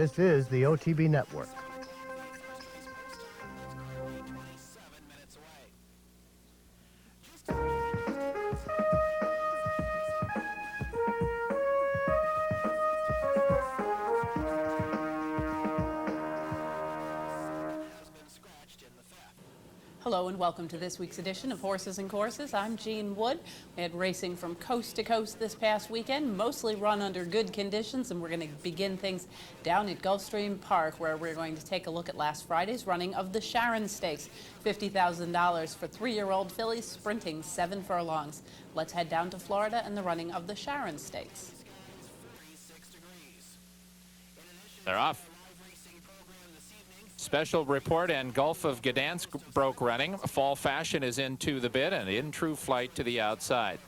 This is the OTB Network. Hello and welcome to this week's edition of Horses and Courses. I'm Jean Wood. We had racing from coast to coast this past weekend, mostly run under good conditions, and we're going to begin things down at Gulfstream Park, where we're going to take a look at last Friday's running of the Sharon Stakes. $50,000 for 3-year-old fillies sprinting 7 furlongs. Let's head down to Florida and the running of the Sharon Stakes. They're off. Special Report and Gulf of Gdansk broke running. Fall Fashion is into the bid and In True Flight to the outside.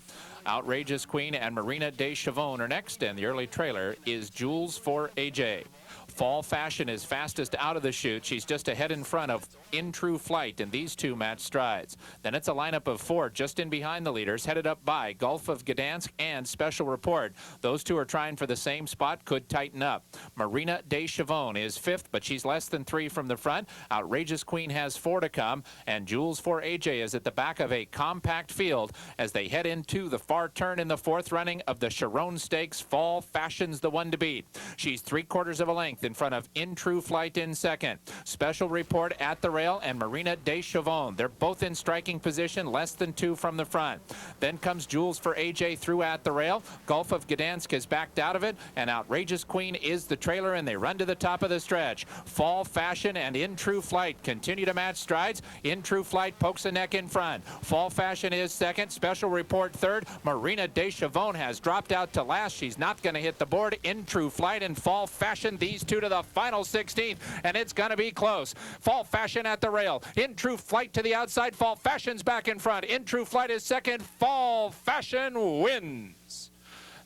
Outrageous Queen and Marina de Chavon are next, and the early trailer is Jules for AJ. Fall Fashion is fastest out of the chute. She's just ahead in front of In True Flight, and these two match strides. Then it's a lineup of 4 just in behind the leaders, headed up by Gulf of Gdansk and Special Report. Those two are trying for the same spot, could tighten up. Marina de Chavon is 5th, but she's less than 3 from the front. Outrageous Queen has 4 to come, and Jules for AJ is at the back of a compact field as they head into the far turn in the 4th running of the Sharon Stakes. Fall Fashion's the one to beat. She's 3/4 of a length in front of In True Flight in second. Special Report at the rail and Marina de Chavon. They're both in striking position, less than 2 from the front. Then comes Jules for AJ through at the rail. Gulf of Gdansk has backed out of it, and Outrageous Queen is the trailer, and they run to the top of the stretch. Fall Fashion and In True Flight continue to match strides. In True Flight pokes a neck in front. Fall Fashion is second. Special Report third. Marina de Chavon has dropped out to last. She's not going to hit the board. In True Flight and Fall Fashion, these two to the final 16th, and it's going to be close. Fall Fashion at the rail. In True Flight to the outside. Fall Fashion's back in front. In True Flight is second. Fall Fashion wins.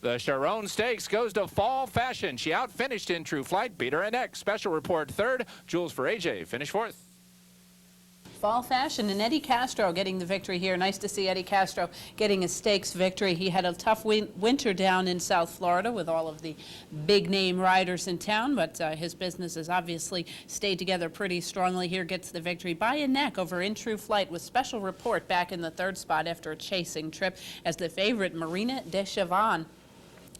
The Sharon Stakes goes to Fall Fashion. She outfinished In True Flight, beat her a neck. Special Report third. Jules for AJ finished 4th. Fall Fashion and Eddie Castro getting the victory here. Nice to see Eddie Castro getting a stakes victory. He had a tough winter down in South Florida with all of the big name riders in town, but his business has obviously stayed together pretty strongly. Here gets the victory by a neck over In True Flight, with Special Report back in the 3rd spot after a chasing trip as the favorite Marina de Chavon.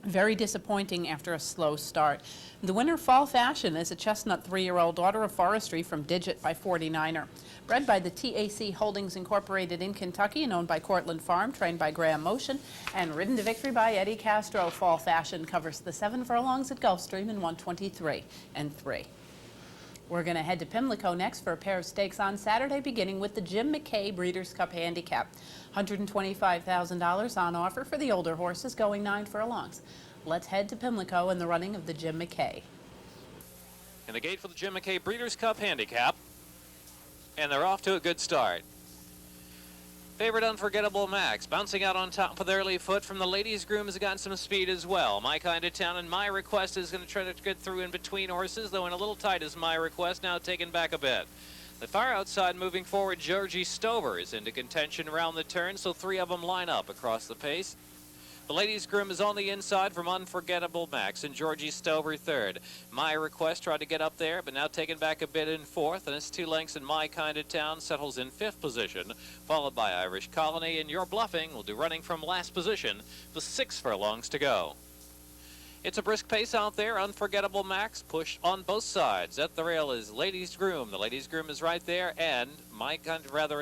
Very disappointing after a slow start. The winner, Fall Fashion, is a chestnut 3-year-old daughter of forestry from Digit by 49er. Bred by the TAC Holdings Incorporated in Kentucky and owned by Cortland Farm, trained by Graham Motion, and ridden to victory by Eddie Castro. Fall Fashion covers the 7 furlongs at Gulfstream in 1:23 and 3. We're going to head to Pimlico next for a pair of stakes on Saturday, beginning with the Jim McKay Breeders' Cup Handicap. $125,000 on offer for the older horses, going 9 furlongs. Let's head to Pimlico and the running of the Jim McKay. In the gate for the Jim McKay Breeders' Cup Handicap, and they're off to a good start. Favorite Unforgettable Max, bouncing out on top with early foot from the ladies' groom, has got some speed as well. My Kind of Town and My Request is going to try to get through in between horses, though in a little tight is My Request, now taken back a bit. The far outside moving forward, Georgie Stover is into contention around the turn, so 3 of them line up across the pace. The ladies' groom is on the inside from Unforgettable Max and Georgie Stover 3rd. My Request tried to get up there, but now taken back a bit in 4th, and it's 2 lengths, and My Kind of Town settles in 5th position, followed by Irish Colony, and Your Bluffing will do running from last position with 6 furlongs to go. It's a brisk pace out there. Unforgettable Max push on both sides. At the rail is Ladies' Groom. The Ladies' Groom is right there, and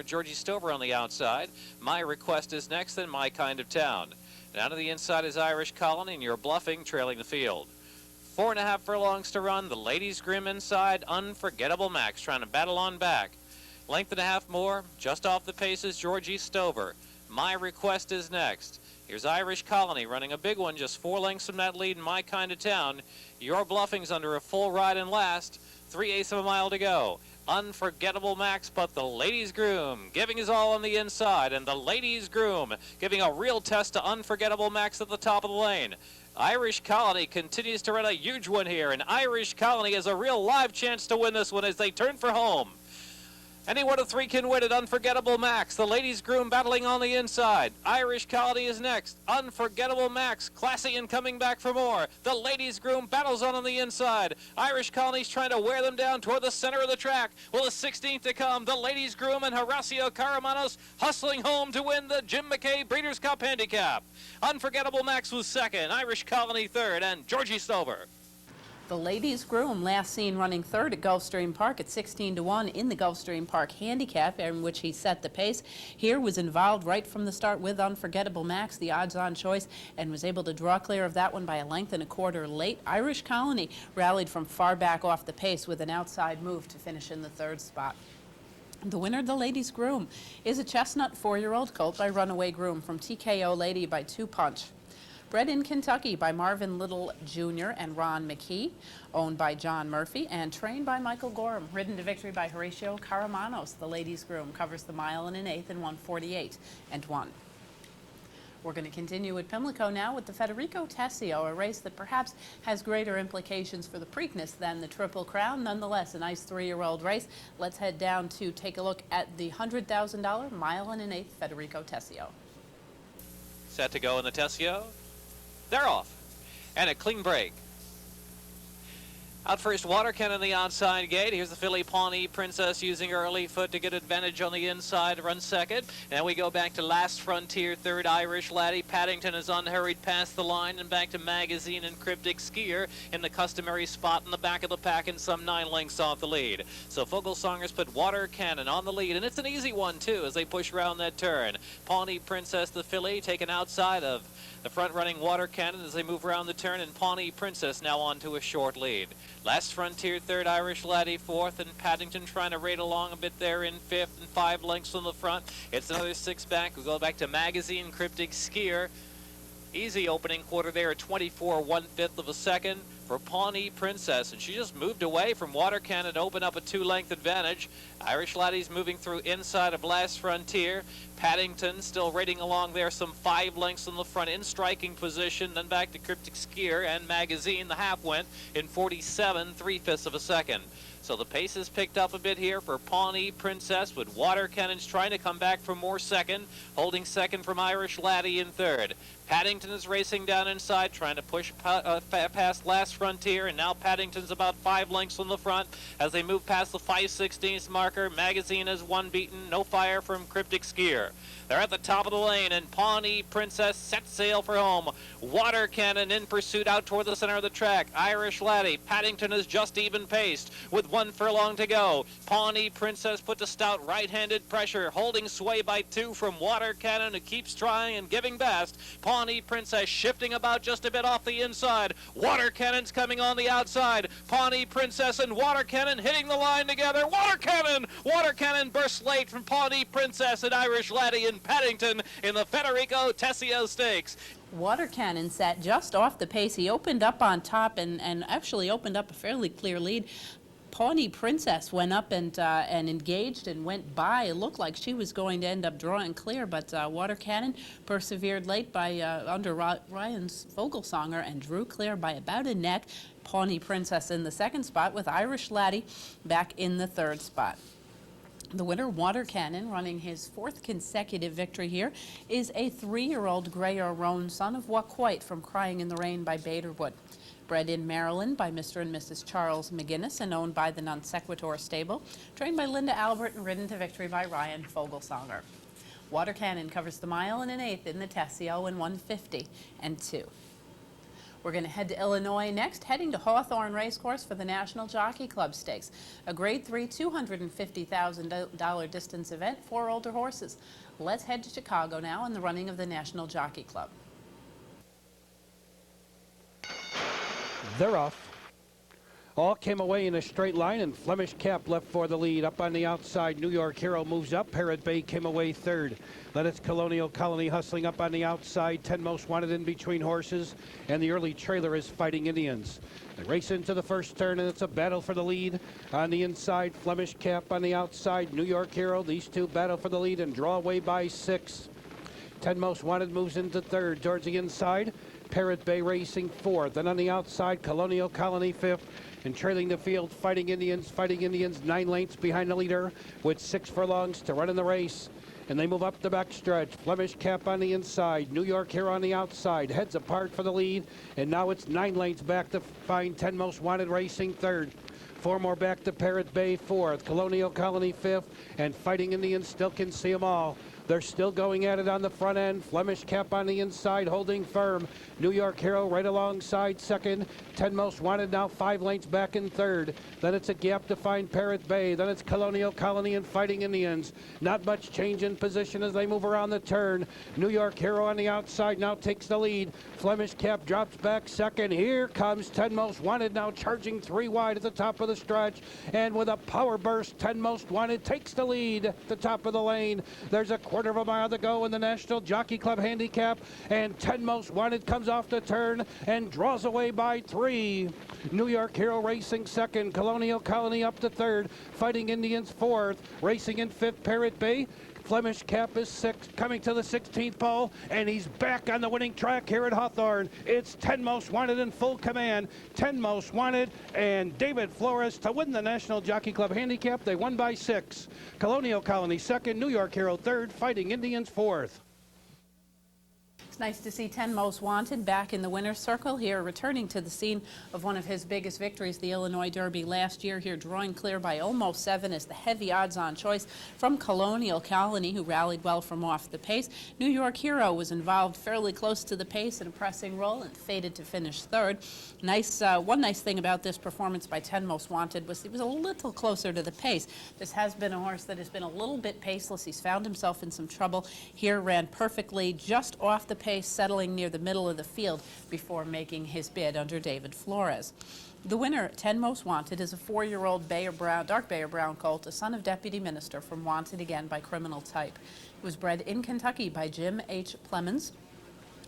Georgie Stover on the outside. My Request is next, then My Kind of Town. Down to the inside is Irish Colony, and Your Bluffing trailing the field. 4.5 furlongs to run. The Ladies' Groom inside. Unforgettable Max trying to battle on back. Length and a half more. Just off the pace is Georgie Stover. My Request is next. Here's Irish Colony running a big one, just 4 lengths from that lead in My Kind of Town. Your Bluffing's under a full ride and last. 3/8 of a mile to go. Unforgettable Max, but the Ladies' Groom giving his all on the inside, and the Ladies' Groom giving a real test to Unforgettable Max at the top of the lane. Irish Colony continues to run a huge one here, and Irish Colony has a real live chance to win this one as they turn for home. Anyone of three can win it. Unforgettable Max. The ladies' groom battling on the inside. Irish Colony is next. Unforgettable Max. Classy and coming back for more. The ladies' groom battles on the inside. Irish Colony's trying to wear them down toward the center of the track. Well, the 16th to come. The ladies' groom and Horacio Caramanos hustling home to win the Jim McKay Breeders' Cup Handicap. Unforgettable Max was second. Irish Colony third. And Georgie Stover. The ladies' groom last seen running third at Gulfstream Park at 16-1 in the Gulfstream Park Handicap, in which he set the pace. Here was involved right from the start with Unforgettable Max, the odds-on choice, and was able to draw clear of that one by 1.25 lengths late. Irish Colony rallied from far back off the pace with an outside move to finish in the third spot. The winner, the ladies' groom, is a chestnut 4-year-old colt by Runaway Groom from TKO Lady by 2 Punch. Bred in Kentucky by Marvin Little Jr. and Ron McKee, owned by John Murphy, and trained by Michael Gorham. Ridden to victory by Horacio Caramanos, the ladies' groom, covers the 1 1/8 in 1:48.1. We're going to continue at Pimlico now with the Federico Tessio, a race that perhaps has greater implications for the Preakness than the Triple Crown. Nonetheless, a nice 3-year-old race. Let's head down to take a look at the $100,000 1 1/8 Federico Tessio. Set to go in the Tessio. They're off. And a clean break. Out first, Water Cannon the outside gate. Here's the filly Pawnee Princess using early foot to get advantage on the inside, run second. And we go back to Last Frontier, third, Irish Laddie. Paddington is unhurried past the line, and back to Magazine and Cryptic Skier in the customary spot in the back of the pack and some 9 lengths off the lead. So Fogelsongers put Water Cannon on the lead, and it's an easy one too as they push around that turn. Pawnee Princess, the filly, taken outside of the front-running Water Cannon as they move around the turn, and Pawnee Princess now on to a short lead. Last Frontier third, Irish Laddie fourth, and Paddington trying to rate along a bit there in fifth, and 5 lengths on the front. It's another 6 back. We go back to Magazine, Cryptic Skier. Easy opening quarter there at 24 1/5 of a second for Pawnee Princess, and she just moved away from Water Cannon to open up a 2-length advantage. Irish Laddie's moving through inside of Last Frontier. Paddington still rating along there, some 5 lengths on the front in striking position. Then back to Cryptic Skier and Magazine. The half went in 47 3/5 of a second. So the pace has picked up a bit here for Pawnee Princess, with Water Cannons trying to come back for more second, holding second from Irish Laddie in third. Paddington is racing down inside, trying to push past Last Frontier, and now Paddington's about 5 lengths on the front as they move past the 5/16 marker. Magazine has 1 beaten, no fire from Cryptic Skier. They're at the top of the lane, and Pawnee Princess sets sail for home. Water Cannon in pursuit out toward the center of the track. Irish Laddie, Paddington is just even paced with 1 furlong to go. Pawnee Princess put to stout right-handed pressure, holding sway by 2 from Water Cannon, who keeps trying and giving best. Pawnee Princess shifting about just a bit off the inside. Water Cannon's coming on the outside. Pawnee Princess and Water Cannon hitting the line together. Water Cannon! Water Cannon bursts late from Pawnee Princess and Irish Laddie and Paddington in the Federico Tessio Stakes. Water Cannon sat just off the pace. He opened up on top and actually opened up a fairly clear lead. Pawnee Princess went up and engaged and went by. It looked like she was going to end up drawing clear, but Water Cannon persevered late by under Ryan's Vogelsonger and drew clear by about a neck. Pawnee Princess in the second spot, with Irish Laddie back in the third spot. The winner, Water Cannon, running his 4th consecutive victory here, is a 3-year-old Grey or Roan son of Waquoit from Crying in the Rain by Baderwood. Bred in Maryland by Mr. and Mrs. Charles McGinnis and owned by the Non Sequitur stable, trained by Linda Albert and ridden to victory by Ryan Vogelsonger. Water Cannon covers the 1 1/8 in the Tessio in 1:50.2. We're going to head to Illinois next, heading to Hawthorne Racecourse for the National Jockey Club Stakes, a Grade 3 $250,000 distance event for older horses. Let's head to Chicago now in the running of the National Jockey Club. They're off. All came away in a straight line, and Flemish Cap left for the lead. Up on the outside, New York Hero moves up. Parrot Bay came away third. Then it's Colonial Colony hustling up on the outside. 10 Most Wanted in between horses, and the early trailer is Fighting Indians. They race into the first turn, and it's a battle for the lead. On the inside, Flemish Cap on the outside, New York Hero. These two battle for the lead and draw away by 6. 10 Most Wanted moves into third. Towards the inside, Parrot Bay racing fourth. Then on the outside, Colonial Colony fifth. And trailing the field, Fighting Indians, 9 lengths behind the leader with 6 furlongs to run in the race. And they move up the backstretch. Flemish Cap on the inside. New York Hero on the outside. Heads apart for the lead. And now it's 9 lengths back to find 10 Most Wanted racing third. 4 more back to Parrot Bay fourth. Colonial Colony fifth. And Fighting Indians still can see them all. They're still going at it on the front end. Flemish Cap on the inside, holding firm. New York Hero right alongside second. 10 Most Wanted now 5 lengths back in third. Then it's a gap to find Parrot Bay. Then it's Colonial Colony and Fighting Indians. Not much change in position as they move around the turn. New York Hero on the outside now takes the lead. Flemish Cap drops back second. Here comes 10 Most Wanted now charging 3 wide at the top of the stretch. And with a power burst, 10 Most Wanted takes the lead at the top of the lane. There's a quarter of a mile to go in the National Jockey Club Handicap, and 10 Most Wanted comes off the turn and draws away by 3. New York Hero racing second, Colonial Colony up to third, Fighting Indians fourth, racing in fifth, Parrot Bay. Flemish Cap is sixth, coming to the 16th pole, and he's back on the winning track here at Hawthorne. It's 10 Most Wanted in full command. 10 Most Wanted and David Flores to win the National Jockey Club Handicap. They won by 6. Colonial Colony second, New York Hero third, Fighting Indians fourth. It's nice to see 10 Most Wanted back in the winner's circle here, returning to the scene of one of his biggest victories, the Illinois Derby last year here, drawing clear by almost 7 as the heavy odds-on choice from Colonial Colony, who rallied well from off the pace. New York Hero was involved fairly close to the pace in a pressing role and faded to finish third. One nice thing about this performance by 10 Most Wanted was he was a little closer to the pace. This has been a horse that has been a little bit paceless. He's found himself in some trouble. Here ran perfectly just off the pace, settling near the middle of the field before making his bid under David Flores. The winner, 10 Most Wanted, is a 4-year-old dark Bayer Brown colt, a son of deputy minister from Wanted Again by Criminal Type. It was bred in Kentucky by Jim H. Plemons,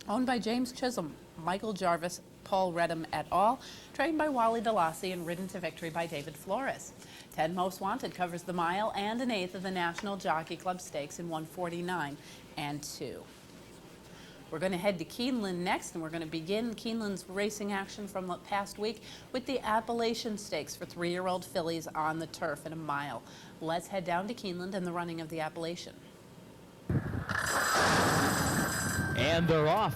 owned by James Chisholm, Michael Jarvis, Paul Redham et al., trained by Wally DeLassy and ridden to victory by David Flores. 10 Most Wanted covers the mile and an eighth of the National Jockey Club Stakes in 149 and 2. We're going to head to Keeneland next, and we're going to begin Keeneland's racing action from the past week with the Appalachian Stakes for 3-year-old fillies on the turf in a mile. Let's head down to Keeneland and the running of the Appalachian. And they're off.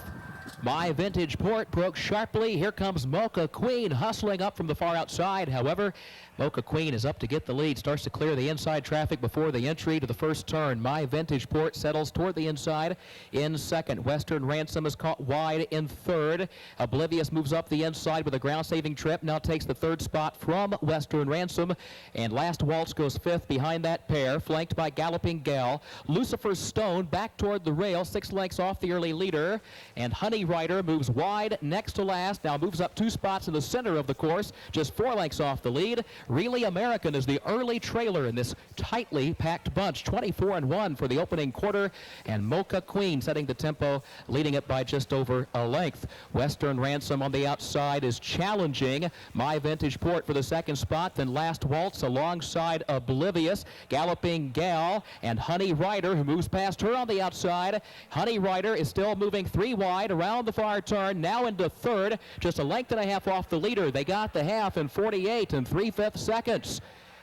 My Vintage Port broke sharply. Here comes Mocha Queen hustling up from the far outside. However, Mocha Queen is up to get the lead, starts to clear the inside traffic before the entry to the first turn. My Vintage Port settles toward the inside in second. Western Ransom is caught wide in third. Oblivious moves up the inside with a ground-saving trip, now takes the third spot from Western Ransom. And Last Waltz goes fifth behind that pair, flanked by Galloping Gal. Lucifer's Stone back toward the rail, 6 lengths off the early leader. And Honey Rider moves wide next to last, now moves up 2 spots in the center of the course, just 4 lengths off the lead. Really American is the early trailer in this tightly packed bunch. 24-1 for the opening quarter, and Mocha Queen setting the tempo, leading it by just over a length. Western Ransom on the outside is challenging My Vintage Port for the second spot, then Last Waltz alongside Oblivious, Galloping Gal, and Honey Rider, who moves past her on the outside. Honey Rider is still moving 3 wide around the far turn, now into third, just a length and a half off the leader. They got the half in 48 3/5 seconds.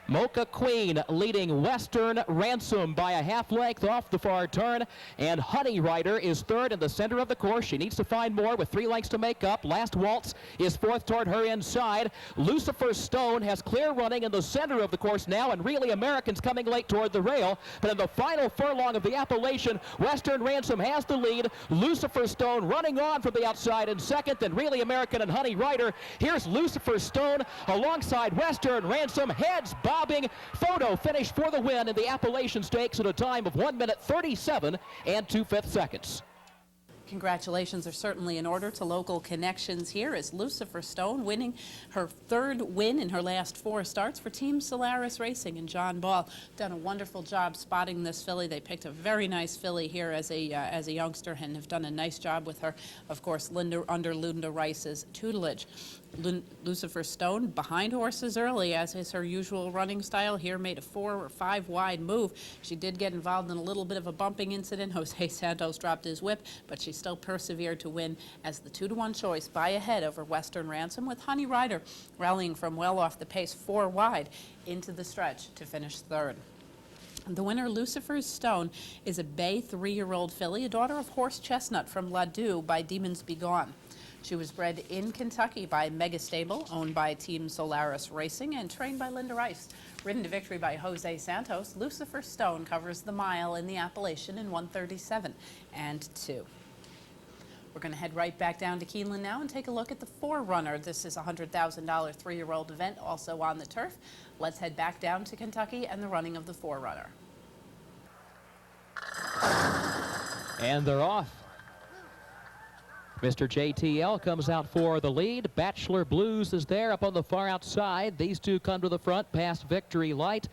Mocha Queen leading Western Ransom by a half length off the far turn, and Honey Rider is third in the center of the course. She needs to find more with 3 lengths to make up. Last Waltz is fourth toward her inside. Lucifer's Stone has clear running in the center of the course now, and Really American's coming late toward the rail. But in the final furlong of the Appalachian, Western Ransom has the lead. Lucifer's Stone running on from the outside in second, then Really American and Honey Rider. Here's Lucifer's Stone alongside Western Ransom, heads bobbing. Photo finish for the win in the Appalachian Stakes at a time of 1 minute 37 2/5 seconds. Congratulations are certainly in order to local connections here as Lucifer Stone winning her 3rd win in her last 4 starts for Team Solaris Racing, and John Ball done a wonderful job spotting this filly. They picked a very nice filly here as a youngster and have done a nice job with her, of course, under Linda Rice's tutelage. Lucifer Stone behind horses early, as is her usual running style. Here made a 4 or 5 wide move. She did get involved in a little bit of a bumping incident. Jose Santos dropped his whip, but she still persevered to win as the 2-to-1 choice by ahead over Western Ransom, with Honey Rider rallying from well off the pace 4 wide into the stretch to finish third. The winner, Lucifer's Stone, is a bay 3-year-old filly, a daughter of Horse Chestnut from Ladue by Demons Be Gone. She was bred in Kentucky by Mega Stable, owned by Team Solaris Racing, and trained by Linda Rice. Ridden to victory by Jose Santos, Lucifer Stone covers the mile in the Appalachian in 1:37 and 2. We're going to head right back down to Keeneland now and take a look at the 4-runner. This is a $100,000 3-year-old event, also on the turf. Let's head back down to Kentucky and the running of the 4-runner. And they're off. Mr. JTL comes out for the lead. Bachelor Blues is there up on the far outside. These two come to the front past Victory Light.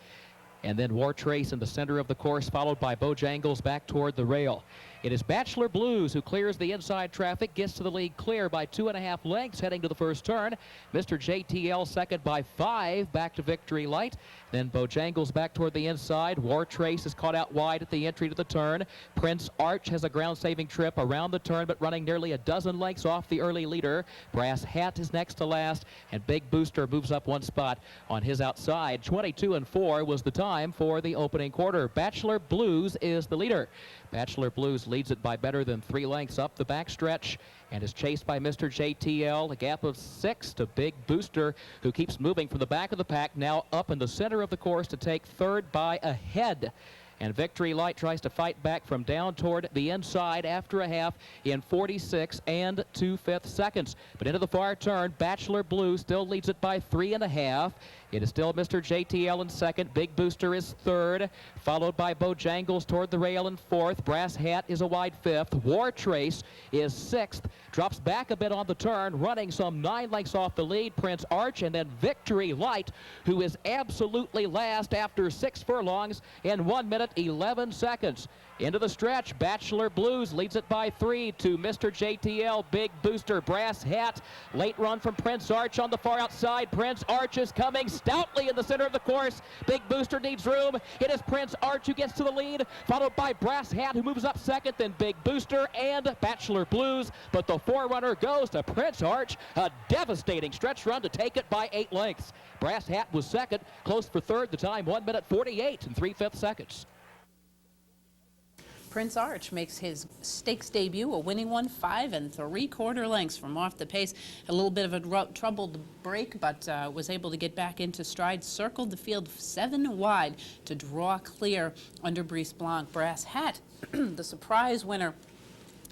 And then War Trace in the center of the course, followed by Bojangles back toward the rail. It is Bachelor Blues who clears the inside traffic, gets to the lead clear by 2.5 lengths heading to the first turn. Mr. JTL second by 5 back to Victory Light. Then Bojangles back toward the inside. War Trace is caught out wide at the entry to the turn. Prince Arch has a ground-saving trip around the turn, but running nearly a dozen lengths off the early leader. Brass Hat is next to last, and Big Booster moves up 1 spot on his outside. 22-4 was the time for the opening quarter. Bachelor Blues is the leader. Bachelor Blues leads it by better than 3 lengths up the backstretch and is chased by Mr. JTL, a gap of 6 to Big Booster, who keeps moving from the back of the pack, now up in the center of the course to take third by a head. And Victory Light tries to fight back from down toward the inside after a half in 46 2/5 seconds. But into the far turn, Bachelor Blue still leads it by 3.5. It is still Mr. JTL in second. Big Booster is third, followed by Bojangles toward the rail in fourth. Brass Hat is a wide fifth. War Trace is sixth. Drops back a bit on the turn, running some 9 lengths off the lead. Prince Arch, and then Victory Light, who is absolutely last after 6 furlongs in 1 minute 11 seconds. Into the stretch, Bachelor Blues leads it by 3 to Mr. JTL, Big Booster, Brass Hat. Late run from Prince Arch on the far outside. Prince Arch is coming stoutly in the center of the course. Big Booster needs room. It is Prince Arch who gets to the lead, followed by Brass Hat, who moves up second, then Big Booster and Bachelor Blues. But the 4-runner goes to Prince Arch, a devastating stretch run to take it by 8 lengths. Brass Hat was second, close for third, the time 1 minute 48 3/5 seconds. Prince Arch makes his stakes debut, a winning one, 5 3/4 lengths from off the pace. A little bit of a troubled break, but was able to get back into stride. Circled the field 7 wide to draw clear under Brice Blanc. Brass Hat, the surprise winner,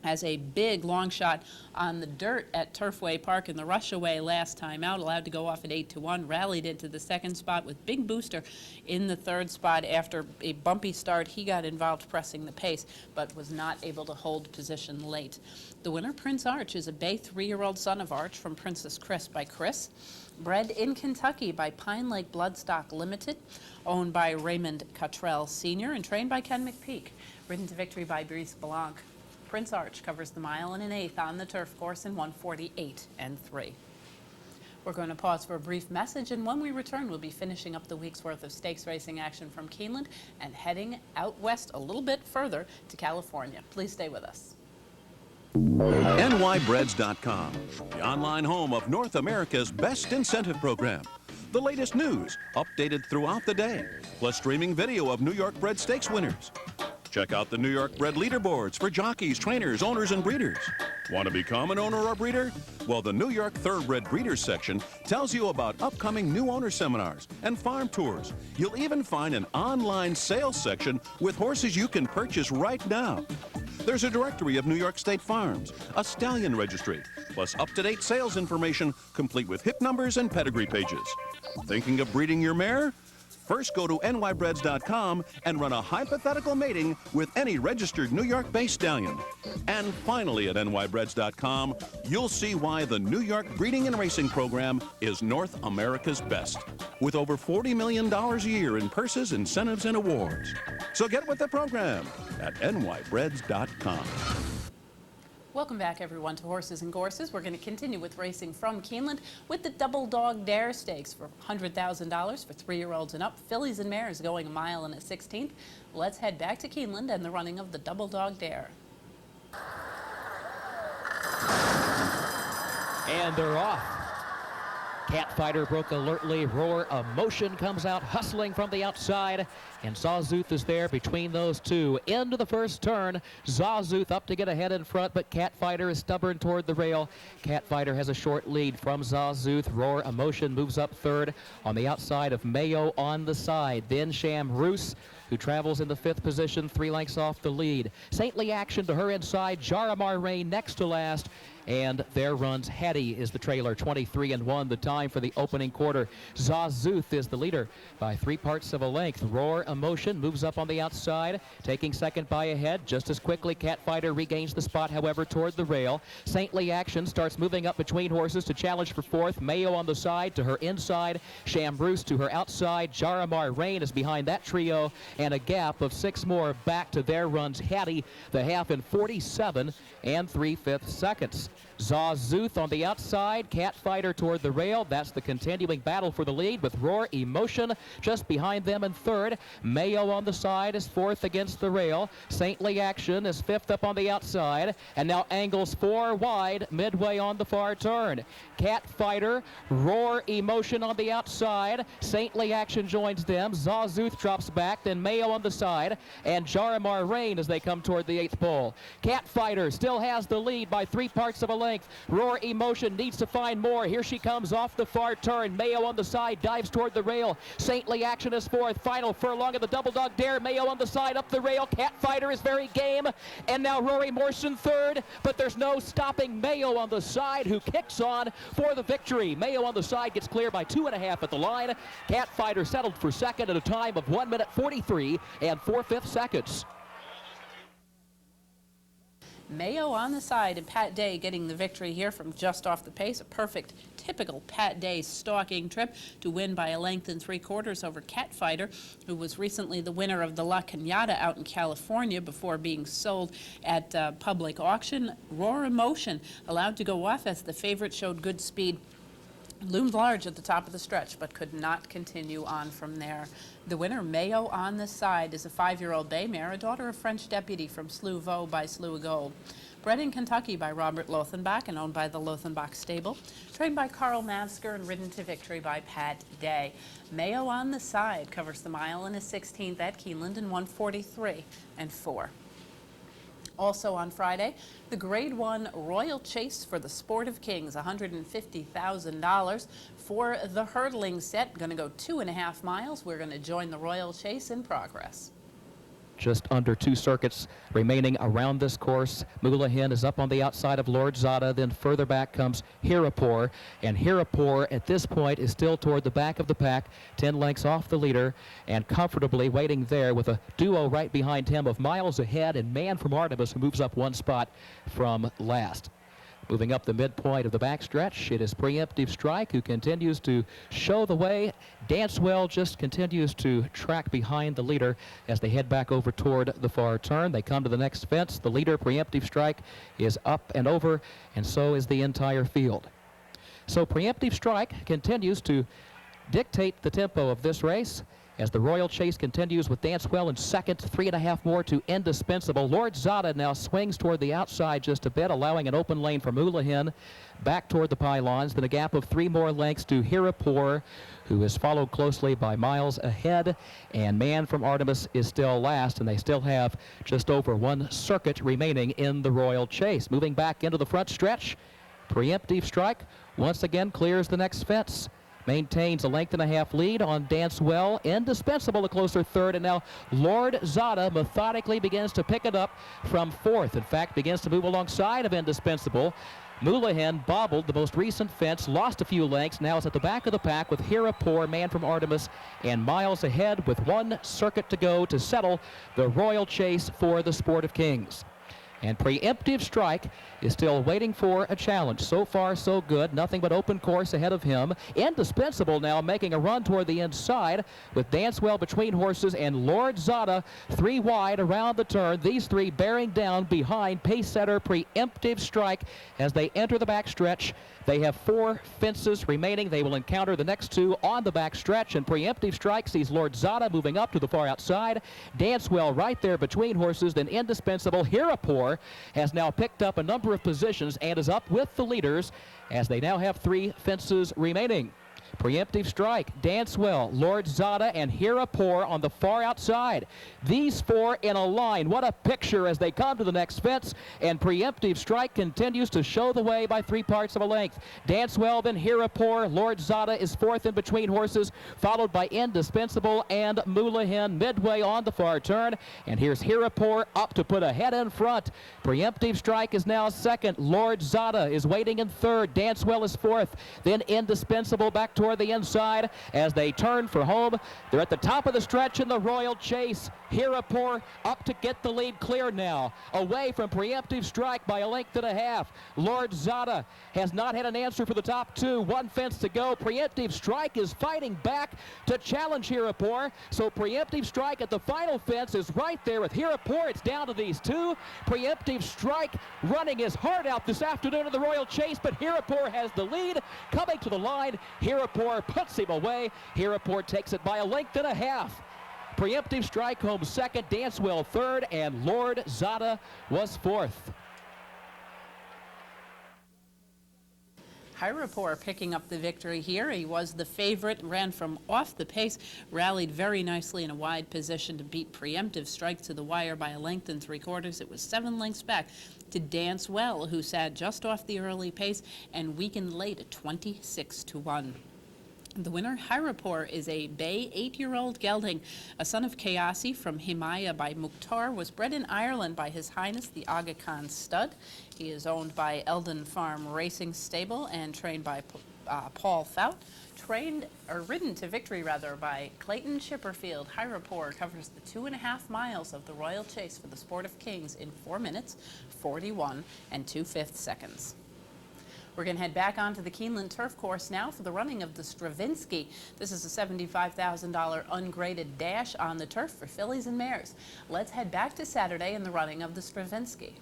has a big long shot on the dirt at Turfway Park in the Rushaway last time out, allowed to go off at 8-1, rallied into the second spot with Big Booster in the third spot. After a bumpy start, he got involved pressing the pace, but was not able to hold position late. The winner, Prince Arch, is a bay 3-year-old son of Arch from Princess Chris by Chris. Bred in Kentucky by Pine Lake Bloodstock Limited, owned by Raymond Cottrell Sr., and trained by Ken McPeak. Ridden to victory by Brice Blanc. Prince Arch covers the mile in 1/8 on the turf course in 1:48 3. We're going to pause for a brief message, and when we return, we'll be finishing up the week's worth of stakes racing action from Keeneland and heading out west a little bit further to California. Please stay with us. NYBreads.com, the online home of North America's best incentive program. The latest news, updated throughout the day, plus streaming video of New York bred stakes winners. Check out the New York bred leaderboards for jockeys, trainers, owners, and breeders. Want to become an owner or breeder? Well, the New York Thoroughbred Breeders section tells you about upcoming new owner seminars and farm tours. You'll even find an online sales section with horses you can purchase right now. There's a directory of New York State farms, a stallion registry, plus up-to-date sales information complete with hip numbers and pedigree pages. Thinking of breeding your mare? First, go to NYBreads.com and run a hypothetical mating with any registered New York-based stallion. And finally, at NYBreads.com, you'll see why the New York Breeding and Racing Program is North America's best, with over $40 million a year in purses, incentives, and awards. So get with the program at NYBreads.com. Welcome back, everyone, to Horses and Courses. We're going to continue with racing from Keeneland with the Double Dog Dare Stakes for $100,000 for 3-year-olds and up. Fillies and mares going 1 mile and a 16th. Let's head back to Keeneland and the running of the Double Dog Dare. And they're off. Catfighter broke alertly. Roar Emotion comes out hustling from the outside. And Zawzuth is there between those two. Into the first turn. Zawzuth up to get ahead in front, but Catfighter is stubborn toward the rail. Catfighter has a short lead from Zawzuth. Roar Emotion moves up third on the outside of Mayo on the side. Then Shamroos, who travels in the 5th position, 3 lengths off the lead. Saintly Action to her inside. Jaramar Rain next to last. And there runs Hattie is the trailer, 23-1, the time for the opening quarter. Zawzuth is the leader by 3/4 of a length. Roar Emotion moves up on the outside, taking second by a head. Just as quickly, Catfighter regains the spot, however, toward the rail. Saintly Action starts moving up between horses to challenge for 4th. Mayo on the side to her inside. Shamroos to her outside. Jaramar Rain is behind that trio, and a gap of 6 more back to there runs Hattie, the half in 47 3/5 seconds. Zawzuth on the outside, Catfighter toward the rail. That's the continuing battle for the lead with Roar Emotion just behind them in 3rd. Mayo on the side is 4th against the rail. Saintly Action is 5th up on the outside. And now angles 4 wide midway on the far turn. Catfighter, Roar Emotion on the outside. Saintly Action joins them. Zawzuth drops back, then Mayo on the side. And Jaramar Rain as they come toward the 8th pole. Catfighter still has the lead by 3/4 of a length. Roar Emotion needs to find more. Here she comes off the far turn. Mayo on the side dives toward the rail. Saintly Action is 4th. Final furlong of the Double Dog Dare. Mayo on the side up the rail. Catfighter is very game. And now Roar Emotion 3rd. But there's no stopping Mayo on the side, who kicks on for the victory. Mayo on the side gets clear by 2.5 at the line. Catfighter settled for 2nd at a time of 1 minute 43 4/5 seconds. Mayo on the side and Pat Day getting the victory here from just off the pace. A perfect, typical Pat Day stalking trip to win by 1 3/4 lengths over Catfighter, who was recently the winner of the La Cañada out in California before being sold at public auction. Roar Emotion allowed to go off as the favorite showed good speed. Loomed large at the top of the stretch, but could not continue on from there. The winner, Mayo on the side, is a 5-year-old bay mare, a daughter of French Deputy from Slough Vaux by Slough Gold. Bred in Kentucky by Robert Lothenbach and owned by the Lothenbach stable. Trained by Carl Mavsker and ridden to victory by Pat Day. Mayo on the side covers the 1 mile and a 16th at Keeneland in 1:43 4. Also on Friday, the Grade 1 Royal Chase for the Sport of Kings, $150,000 for the hurdling set. Going to go 2.5 miles. We're going to join the Royal Chase in progress. Just under 2 circuits remaining around this course. Moulahin is up on the outside of Lord Zada. Then further back comes Hirapur. And Hirapur at this point is still toward the back of the pack, 10 lengths off the leader, and comfortably waiting there with a duo right behind him of Miles Ahead and Man from Artemis, who moves up 1 spot from last. Moving up the midpoint of the backstretch, it is Preemptive Strike who continues to show the way. Dancewell just continues to track behind the leader as they head back over toward the far turn. They come to the next fence. The leader, Preemptive Strike, is up and over, and so is the entire field. So Preemptive Strike continues to dictate the tempo of this race as the Royal Chase continues with Dancewell in 2nd, 3.5 more to Indispensable. Lord Zada now swings toward the outside just a bit, allowing an open lane for Moulahin back toward the pylons. Then a gap of 3 more lengths to Hirapur, who is followed closely by Miles Ahead, and Man from Artemis is still last, and they still have just over 1 circuit remaining in the Royal Chase. Moving back into the front stretch, Preemptive Strike once again clears the next fence. Maintains a 1.5 length lead on Dancewell. Indispensable a closer 3rd, and now Lord Zada methodically begins to pick it up from 4th. In fact, begins to move alongside of Indispensable. Moulahin bobbled the most recent fence, lost a few lengths, now is at the back of the pack with Hirapur, Man from Artemis, and Miles Ahead with 1 circuit to go to settle the Royal Chase for the Sport of Kings. And Preemptive Strike is still waiting for a challenge. So far, so good. Nothing but open course ahead of him. Indispensable now making a run toward the inside with Dancewell between horses and Lord Zada 3 wide around the turn. These 3 bearing down behind pace setter Preemptive Strike as they enter the backstretch. They have 4 fences remaining. They will encounter the next 2 on the back stretch, and Preemptive Strike sees Lord Zada moving up to the far outside. Dancewell right there between horses. Then Indispensable Hirapur has now picked up a number of positions and is up with the leaders as they now have 3 fences remaining. Preemptive Strike, Dancewell, Lord Zada, and Hirapur on the far outside. These 4 in a line. What a picture as they come to the next fence, and Preemptive Strike continues to show the way by 3 parts of a length. Dancewell, then Hirapur. Lord Zada is 4th in between horses, followed by Indispensable and Moulahin midway on the far turn. And here's Hirapur up to put a head in front. Preemptive Strike is now 2nd. Lord Zada is waiting in 3rd. Dancewell is 4th. Then Indispensable back toward the inside as they turn for home. They're at the top of the stretch in the Royal Chase. Hirapur up to get the lead clear now. Away from Preemptive Strike by a length and a half. Lord Zada has not had an answer for the top 2. 1 fence to go. Preemptive Strike is fighting back to challenge Hirapur. So Preemptive Strike at the final fence is right there with Hirapur. It's down to these 2. Preemptive Strike running his heart out this afternoon in the Royal Chase, but Hirapur has the lead. Coming to the line, Hirapur puts him away. Hirapur takes it by a length and a half. Preemptive Strike home 2nd, Dancewell 3rd, and Lord Zada was 4th. Hirapur picking up the victory here. He was the favorite, ran from off the pace, rallied very nicely in a wide position to beat Preemptive Strike to the wire by a length and 3/4. It was 7 lengths back to Dancewell, who sat just off the early pace and weakened late at 26-1. The winner, Hirapur, is a bay 8-year-old gelding, a son of Kayasi from Himaya by Mukhtar, was bred in Ireland by His Highness the Aga Khan Stud. He is owned by Eldon Farm Racing Stable and trained by Paul Fout. Ridden to victory by Clayton Chipperfield. Hirapur covers the 2.5 miles of the Royal Chase for the Sport of Kings in 4 minutes, 41 and 2/5 seconds. We're going to head back onto the Keeneland Turf Course now for the running of the Stravinsky. This is a $75,000 ungraded dash on the turf for fillies and mares. Let's head back to Saturday in the running of the Stravinsky.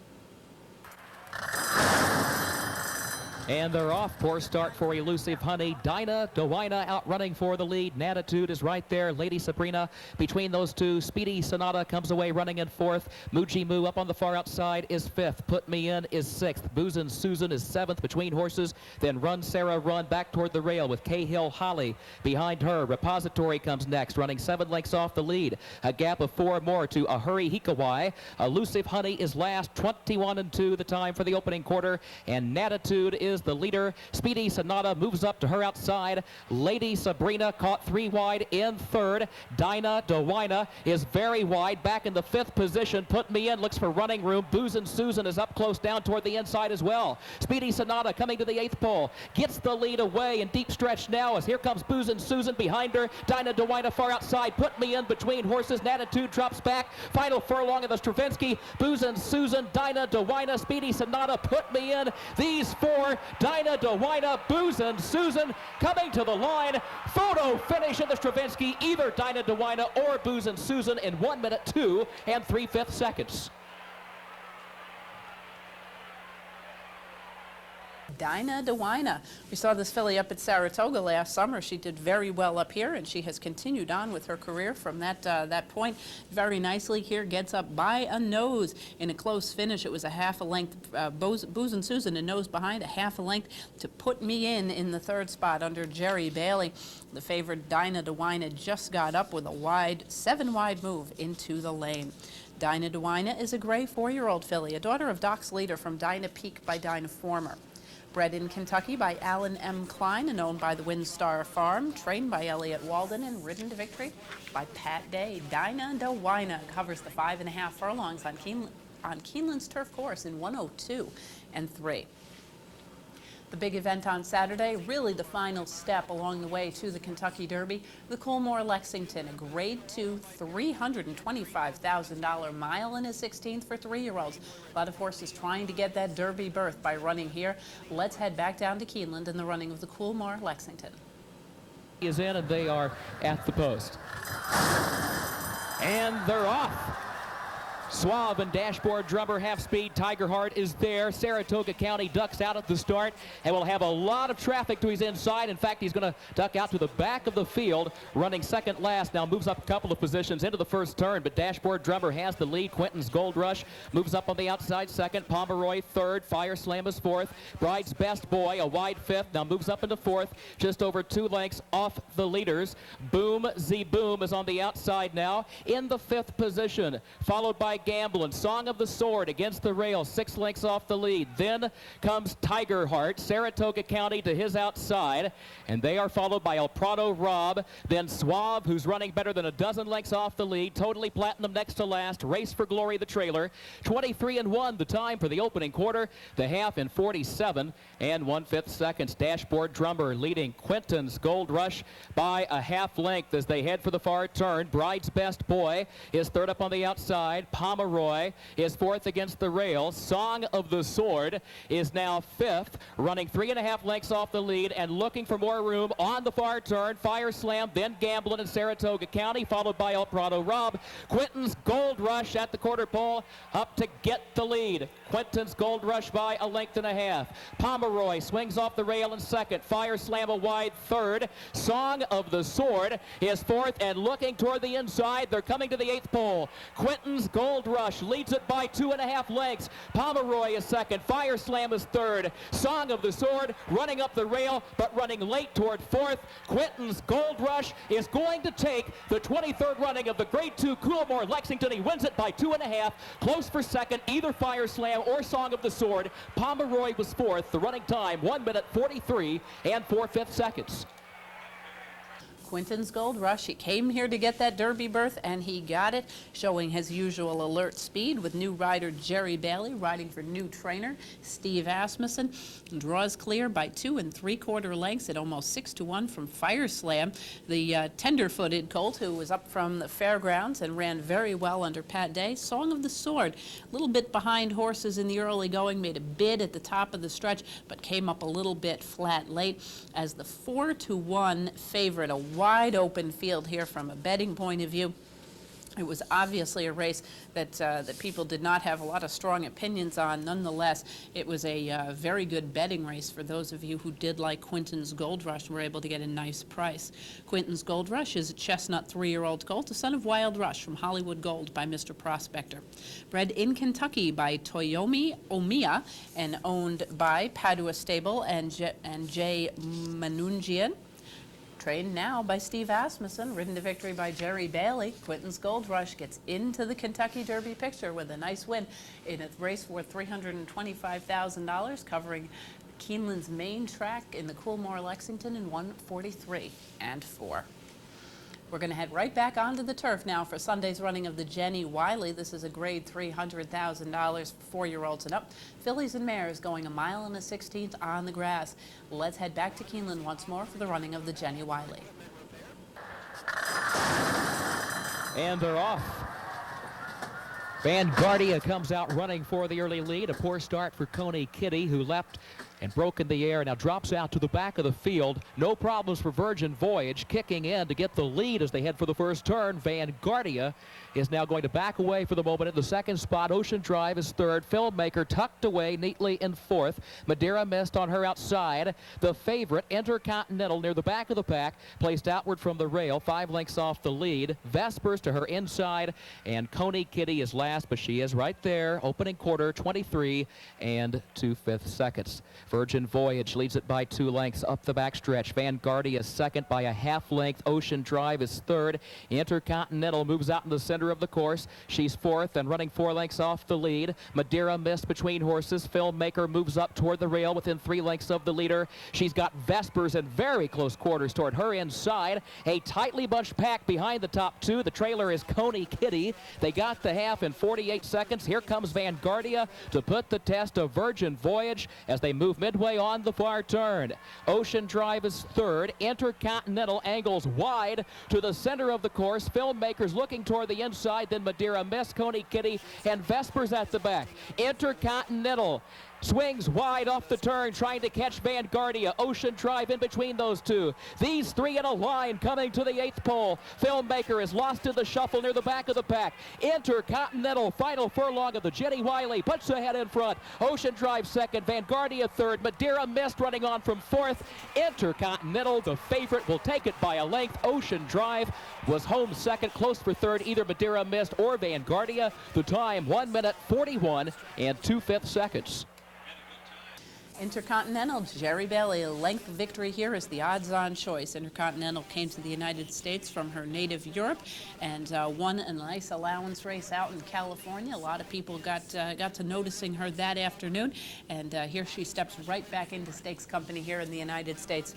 And they're off. Poor start for Elusive Honey. Dinah Dewina outrunning for the lead. Natitude is right there. Lady Sabrina between those 2. Speedy Sonata comes away running in 4th. Muji Moo up on the far outside is 5th. Put Me In is 6th. Boozin' Susan is 7th between horses. Then Run Sarah Run back toward the rail with Cahill Holly behind her. Repository comes next, running 7 lengths off the lead. A gap of 4 more to Ahuri Hikawai. Elusive Honey is last, 21-2 the time for the opening quarter. And Natitude is the leader. Speedy Sonata moves up to her outside. Lady Sabrina caught 3 wide in 3rd. Dinah Dewina is very wide back in the 5th position. Put Me In looks for running room. Boozin' Susan is up close down toward the inside as well. Speedy Sonata coming to the 8th pole. Gets the lead away in deep stretch now as here comes Boozin' Susan behind her. Dinah Dewina far outside. Put Me In between horses. Natitude drops back. Final furlong of the Stravinsky. Boozin' Susan, Dinah Dewina, Speedy Sonata, Put Me In. These 4, Dinah Dewina, Boozin' Susan coming to the line. Photo finish in the Stravinsky, either Dinah Dewina or Boozin' Susan in 1 minute 2 3/5 seconds. Dinah Dewina. We saw this filly up at Saratoga last summer. She did very well up here, and she has continued on with her career from that point very nicely here. Gets up by a nose in a close finish. It was a half a length. Boozin' Susan, a nose behind, a half a length to Put Me In the 3rd spot under Jerry Bailey. The favorite Dinah Dewina just got up with a 7 wide move into the lane. Dinah Dewina is a gray 4-year-old filly, a daughter of Doc's Leader from Dinah Peak by Dinah Former. Bred in Kentucky by Alan M. Klein and owned by the Windstar Farm, trained by Elliott Walden and ridden to victory by Pat Day. Dinah Dewina covers the 5.5 furlongs on Keeneland's turf course in 102 and 3. The big event on Saturday, really the final step along the way to the Kentucky Derby, the Coolmore Lexington, a Grade 2, $325,000 mile in a 16th for 3-year-olds. A lot of horses trying to get that Derby berth by running here. Let's head back down to Keeneland in the running of the Coolmore Lexington. Is in and they are at the post. And they're off. Suave and Dashboard Drummer, Half Speed, Tiger Heart is there. Saratoga County ducks out at the start and will have a lot of traffic to his inside. In fact, he's going to duck out to the back of the field, running second last. Now moves up a couple of positions into the first turn, but Dashboard Drummer has the lead. Quentin's Gold Rush moves up on the outside second. Pomeroy third. Fire Slam is fourth. Bride's Best Boy, a wide fifth, now moves up into fourth, just over 2 lengths off the leaders. Boom Z Boom is on the outside now in the 5th position, followed by Gamblin'. Song of the Sword against the rail, 6 lengths off the lead. Then comes Tiger Heart, Saratoga County to his outside, and they are followed by El Prado Rob, then Suave, who's running better than a dozen lengths off the lead. Totally Platinum next to last. Race for Glory, the trailer. 23-1 the time for the opening quarter. The half in 47 1/5 seconds. Dashboard Drummer leading Quentin's Gold Rush by a half length as they head for the far turn. Bride's Best Boy is third up on the outside. Pomeroy is fourth against the rail. Song of the Sword is now 5th, running 3.5 lengths off the lead and looking for more room on the far turn. Fire Slam, then Gamblin' in Saratoga County, followed by El Prado Rob. Quentin's Gold Rush at the quarter pole up to get the lead. Quentin's Gold Rush by a length and a half. Pomeroy swings off the rail in second. Fire Slam a wide third. Song of the Sword is fourth and looking toward the inside. They're coming to the 8th pole. Quentin's Gold Rush leads it by 2.5 lengths. Pomeroy is second. Fire Slam is third. Song of the Sword running up the rail, but running late toward fourth. Quentin's Gold Rush is going to take the 23rd running of the Grade 2 Coolmore Lexington. He wins it by 2.5. Close for second, either Fire Slam or Song of the Sword. Pomeroy was fourth. The running time, 1 minute 43 4/5 seconds. Quentin's Gold Rush. He came here to get that Derby berth, and he got it, showing his usual alert speed with new rider Jerry Bailey riding for new trainer Steve Asmussen. Draws clear by 2 3/4 lengths at almost 6-1 from Fire Slam, the tender-footed colt who was up from the fairgrounds and ran very well under Pat Day. Song of the Sword, a little bit behind horses in the early going, made a bid at the top of the stretch, but came up a little bit flat late as the 4-1 favorite. A wide open field here from a betting point of view. It was obviously a race that people did not have a lot of strong opinions on. Nonetheless, it was a very good betting race for those of you who did like Quentin's Gold Rush and were able to get a nice price. Quentin's Gold Rush is a chestnut 3-year-old colt, a son of Wild Rush from Hollywood Gold by Mr. Prospector. Bred in Kentucky by Toyomi Omiya and owned by Padua Stable and Jay Manungian. Trained now by Steve Asmussen, ridden to victory by Jerry Bailey. Quentin's Gold Rush gets into the Kentucky Derby picture with a nice win in a race worth $325,000, covering Keeneland's main track in the Coolmore Lexington in 1:43 4. We're going to head right back onto the turf now for Sunday's running of the Jenny Wiley. This is a grade $300,000 for 4-year-olds and up. Fillies and mares going 1 1/16 on the grass. Let's head back to Keeneland once more for the running of the Jenny Wiley. And they're off. Vanguardia comes out running for the early lead. A poor start for Coney Kitty, who leapt and broke in the air, now drops out to the back of the field. No problems for Virgin Voyage, kicking in to get the lead as they head for the first turn. Vanguardia is now going to back away for the moment in the second spot. Ocean Drive is third. Filmmaker tucked away neatly in fourth. Madeira Mist on her outside. The favorite, Intercontinental, near the back of the pack, placed outward from the rail, 5 lengths off the lead. Vespers to her inside, and Coney Kitty is last, but she is right there. Opening quarter, 23 2/5 seconds. Virgin Voyage leads it by 2 lengths up the backstretch. Vanguardia is second by a half length. Ocean Drive is third. Intercontinental moves out in the center of the course. She's fourth and running 4 lengths off the lead. Madeira Mist between horses. Filmmaker moves up toward the rail within 3 lengths of the leader. She's got Vespers in very close quarters toward her inside. A tightly bunched pack behind the top 2. The trailer is Coney Kitty. They got the half in 48 seconds. Here comes Vanguardia to put the test of Virgin Voyage as they move midway on the far turn. Ocean Drive is third. Intercontinental angles wide to the center of the course. Filmmakers looking toward the inside, then Madeira Mist, Coney Kitty, and Vespers at the back. Intercontinental swings wide off the turn, trying to catch Vanguardia. Ocean Drive in between those two. These three in a line coming to the 8th pole. Filmmaker is lost in the shuffle near the back of the pack. Intercontinental, final furlong of the Jenny Wiley, puts ahead in front. Ocean Drive second, Vanguardia third, Madeira Mist running on from fourth. Intercontinental, the favorite, will take it by a length. Ocean Drive was home second, close for third, either Madeira Mist or Vanguardia. The time, 1 minute 41 and 2/5 seconds. Intercontinental, Jerry Bailey, a length victory here is the odds-on choice. Intercontinental came to the United States from her native Europe and won a nice allowance race out in California. A lot of people got to noticing her that afternoon, and here she steps right back into stakes company here in the United States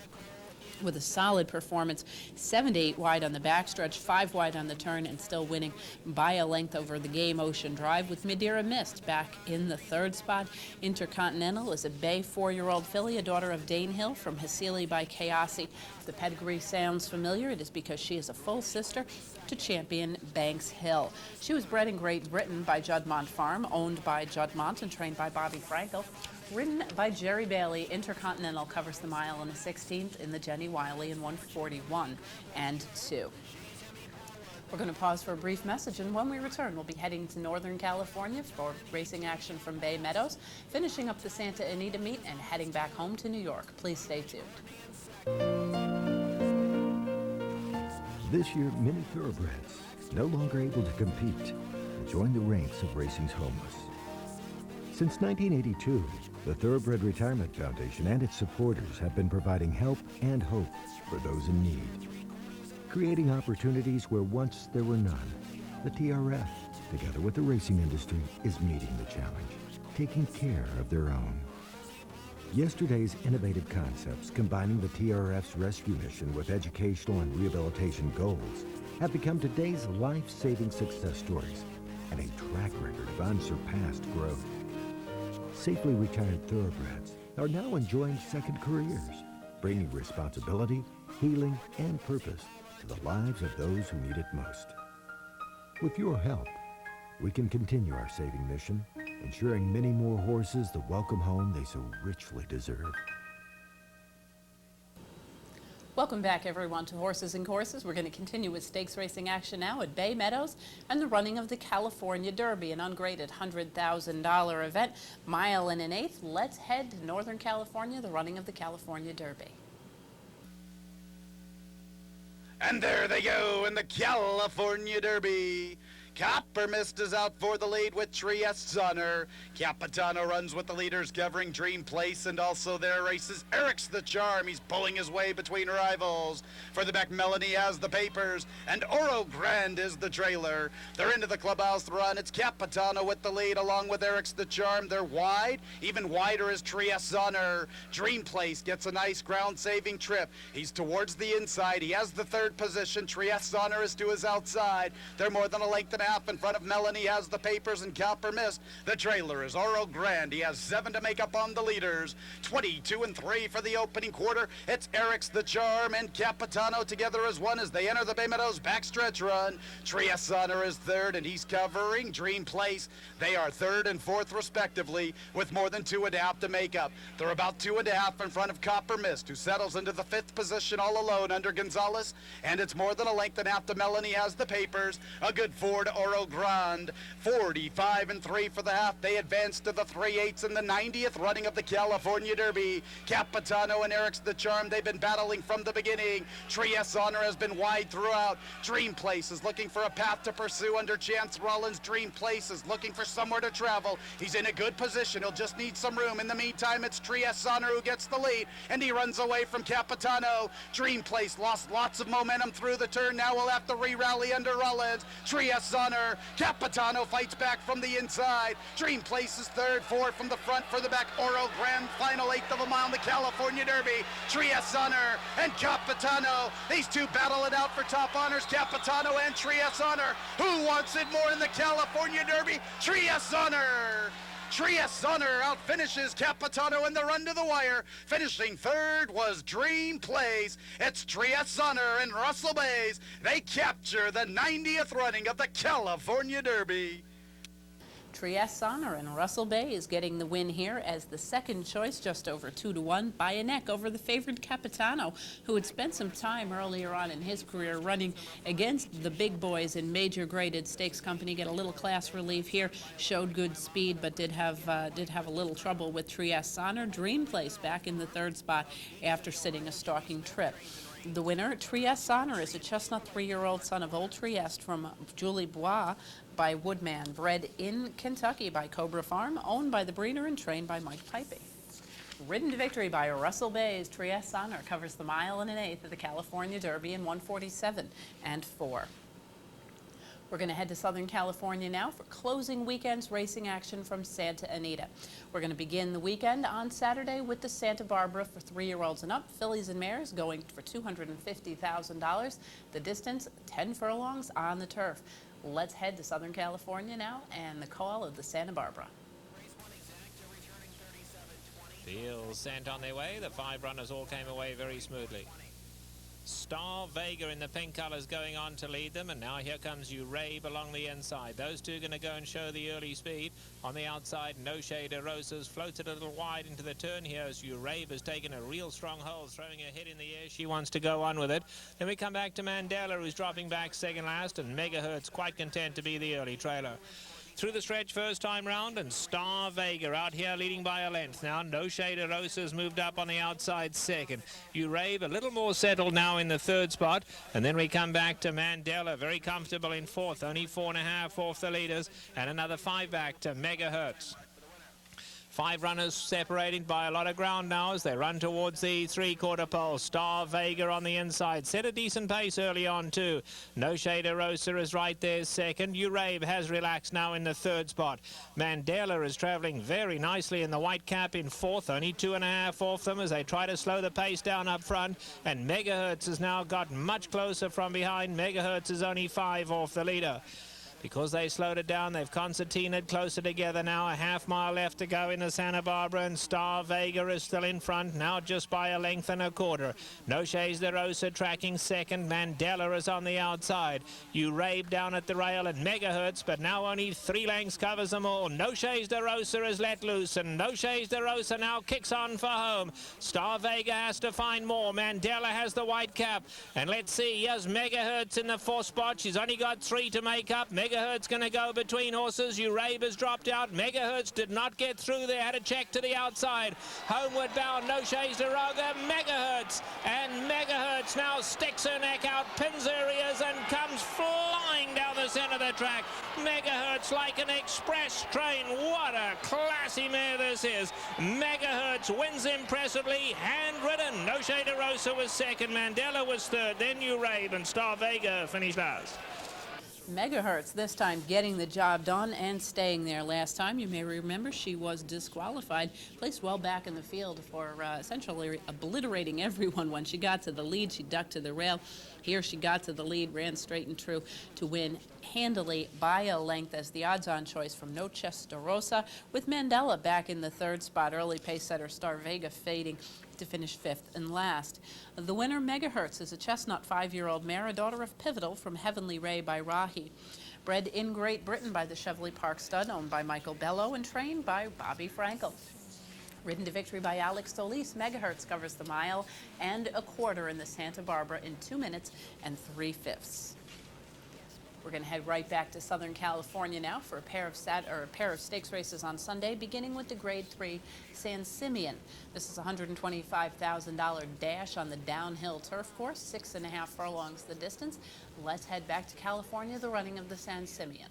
with a solid performance, 7 to 8 wide on the backstretch, 5 wide on the turn, and still winning by a length over the game Ocean Drive, with Madeira Mist back in the third spot. Intercontinental is a bay 4-year-old filly, a daughter of Dane Hill from Hasili by Kayasi. If the pedigree sounds familiar, it is because she is a full sister to champion Banks Hill. She was bred in Great Britain by Juddmonte Farm, owned by Juddmonte and trained by Bobby Frankel. Ridden by Jerry Bailey, Intercontinental covers the mile in the 16th in the Jenny Wiley in 1:41 and 2. We're going to pause for a brief message, and when we return, we'll be heading to Northern California for racing action from Bay Meadows, finishing up the Santa Anita meet, and heading back home to New York. Please stay tuned. This year, many thoroughbreds, no longer able to compete, join the ranks of racing's homeless. Since 1982, the Thoroughbred Retirement Foundation and its supporters have been providing help and hope for those in need. Creating opportunities where once there were none. The TRF, together with the racing industry, is meeting the challenge, taking care of their own. Yesterday's innovative concepts, combining the TRF's rescue mission with educational and rehabilitation goals, have become today's life-saving success stories and a track record of unsurpassed growth. Safely retired thoroughbreds are now enjoying second careers, bringing responsibility, healing, and purpose to the lives of those who need it most. With your help, we can continue our saving mission, ensuring many more horses the welcome home they so richly deserve. Welcome back, everyone, to Horses and Courses. We're going to continue with stakes racing action now at Bay Meadows and the running of the California Derby, an ungraded $100,000 event, mile and an eighth. Let's head to Northern California, the running of the California Derby. And there they go in the California Derby. Copper Mist is out for the lead with Trieste's Honor. Capitano runs with the leaders Gevering Dream Place, and also their races Eric's the Charm. He's pulling his way between rivals. For the back, Melanie has the papers, and Oro Grande is the trailer. They're into the clubhouse run. It's Capitano with the lead along with Eric's the Charm. They're wide. Even wider is Trieste's Honor. Dream Place gets a nice ground-saving trip. He's towards the inside. He has the third position. Trieste's Honor is to his outside. They're more than a length and a half in front of Melanie has the papers and Copper Mist. The trailer is Oro Grande. He has 7 to make up on the leaders. 22 and 3 for the opening quarter. It's Eric's the Charm and Capitano together as one as they enter the Bay Meadows backstretch run. Trieste's Honor is third, and he's covering Dream Place. They are third and fourth respectively, with more than 2.5 to make up. They're about 2.5 in front of Copper Mist, who settles into the 5th position all alone under Gonzalez, and it's more than a length and a half to Melanie has the papers. A good 4 to Oro Grande. 45 and 3 for the half. They advance to the 3/8 in the 90th running of the California Derby. Capitano and Eric's the Charm, they've been battling from the beginning. Trieste's Honor has been wide throughout. Dream Place is looking for a path to pursue under Chance Rollins. Dream Place is looking for somewhere to travel. He's in a good position. He'll just need some room. In the meantime, it's Trieste's Honor who gets the lead, and he runs away from Capitano. Dream Place lost lots of momentum through the turn. Now we'll have to re-rally under Rollins. Trieste's Honor Honor. Capitano fights back from the inside. Dream Place is third, four from the front, further back Oro Grande, final eighth of a mile in the California Derby. Trieste Honor and Capitano. These two battle it out for top honors, Capitano and Trieste Honor. Who wants it more in the California Derby? Trieste Honor. Trieste Honor outfinishes Capitano in the run to the wire. Finishing third was Dream Place. It's Trieste Honor and Russell Bays. They capture the 90th running of the California Derby. Trieste Honor and Russell Bays getting the win here as the second choice, just over 2-1 by a neck over the favored Capitano, who had spent some time earlier on in his career running against the big boys in major graded stakes company. Get a little class relief here, showed good speed, but did have a little trouble with Trieste Honor. Dream Place back in the third spot after sitting a stalking trip. The winner, Trieste Honor, is a chestnut 3-year-old son of Old Trieste from Julie Bois by Woodman, bred in Kentucky by Cobra Farm, owned by the breeder and trained by Mike Pipey. Ridden to victory by Russell Bays, Trieste Honor covers the 1 1/8 of the California Derby in 1:47.4. We're going to head to Southern California now for closing weekend's racing action from Santa Anita. We're going to begin the weekend on Saturday with the Santa Barbara for 3-year-olds and up. Fillies and mares going for $250,000. The distance, 10 furlongs on the turf. Let's head to Southern California now and the call of the Santa Barbara. Fields sent on their way. The 5 runners all came away very smoothly. Star Vega in the pink colours going on to lead them, and now here comes Urave along the inside. Those two going to go and show the early speed. On the outside, No Shade de Rosas floated a little wide into the turn here as Urave has taken a real strong hold, throwing a hit in the air. She wants to go on with it. Then we come back to Mandela, who's dropping back second last, and Megahertz quite content to be the early trailer. Through the stretch first time round, and Star Vega out here leading by a length now. No Shade de Rosas moved up on the outside second. Urave a little more settled now in the third spot, and then we come back to Mandela, very comfortable in fourth, only 4.5 off the leaders, and another 5 back to Megahertz. 5 runners separating by a lot of ground now as they run towards the 3/4 pole. Star Vega on the inside. Set a decent pace early on too. No Shade de Rosa is right there second. Urave has relaxed now in the third spot. Mandela is travelling very nicely in the white cap in fourth. Only 2.5 off them as they try to slow the pace down up front. And Megahertz has now got much closer from behind. Megahertz is only 5 off the leader. Because they slowed it down, they've concertinaed closer together now. A half-mile left to go in the Santa Barbara, and Star Vega is still in front, now just by a length and a quarter. No Shades de Rosa tracking second. Mandela is on the outside. Urave down at the rail, and Megahertz, but now only 3 lengths covers them all. No Shades de Rosa is let loose, and No Shades de Rosa now kicks on for home. Star Vega has to find more. Mandela has the white cap, and let's see, here's Megahertz in the 4th spot. She's only got 3 to make up. Megahertz going to go between horses. Urave has dropped out. Megahertz did not get through there. Had a check to the outside. Homeward bound, No Shades de Rosa. Megahertz. And Megahertz now sticks her neck out, pins her ears, and comes flying down the centre of the track. Megahertz like an express train. What a classy mare this is. Megahertz wins impressively. Handwritten. No Shade de Rosa was second. Mandela was third. Then Urave, and Star Vega finished last. Megahertz this time getting the job done and staying there. Last time, you may remember, she was disqualified, placed well back in the field for essentially obliterating everyone. When she got to the lead, she ducked to the rail. Here she got to the lead, ran straight and true to win handily by a length as the odds-on choice from No Shades de Rosa, with Mandela back in the third spot. Early pace setter Star Vega fading to finish 5th and last. The winner, Megahertz, is a chestnut 5-year-old mare, a daughter of Pivotal from Heavenly Ray by Rahi. Bred in Great Britain by the Cheveley Park stud, owned by Michael Bello and trained by Bobby Frankel. Ridden to victory by Alex Solis, Megahertz covers the 1 1/4 in the Santa Barbara in 2 minutes and 3/5. We're going to head right back to Southern California now for a pair of stakes races on Sunday, beginning with the Grade 3 San Simeon. This is a $125,000 dash on the downhill turf course, 6.5 furlongs the distance. Let's head back to California, the running of the San Simeon.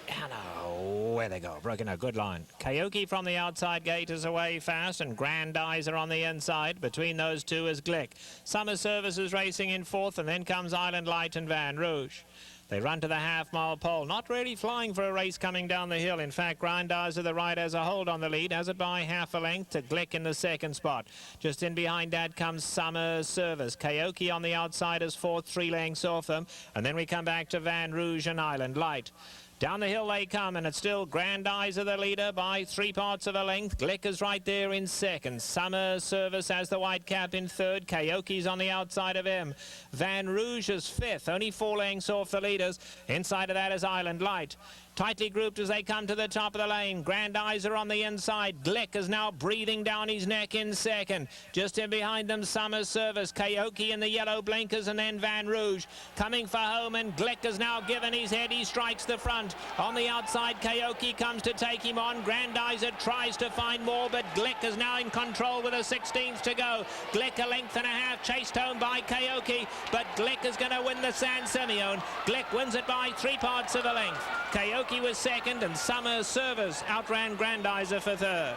And away they go, broken a good line. Kayoki from the outside gate is away fast, and Grandizer on the inside. Between those two is Glick. Summer Service is racing in fourth, and then comes Island Light and Van Rouge. They run to the half-mile pole, not really flying for a race coming down the hill. In fact, Grandizer, the right, has a hold on the lead, has it by half a length to Glick in the second spot. Just in behind that comes Summer Service. Kayoki on the outside is fourth, 3 lengths off them. And then we come back to Van Rouge and Island Light. Down the hill they come, and it's still Grandizer the leader by 3 parts of a length. Glick is right there in second. Summer Service has the white cap in third. Kayoki's on the outside of him. Van Rouge is fifth, only 4 lengths off the leaders. Inside of that is Island Light. Tightly grouped as they come to the top of the lane. Grandizer on the inside. Glick is now breathing down his neck in second. Just in behind them, Summer Service. Kayoki in the yellow blinkers, and then Van Rouge coming for home, and Glick has now given his head. He strikes the front. On the outside, Kayoki comes to take him on. Grandizer tries to find more, but Glick is now in control with a 16th to go. Glick a length and a half, chased home by Kayoki, but Glick is going to win the San Simeon. Glick wins it by 3 parts of a length. Kayoki was second, and Summer Service outran Grandizer for third.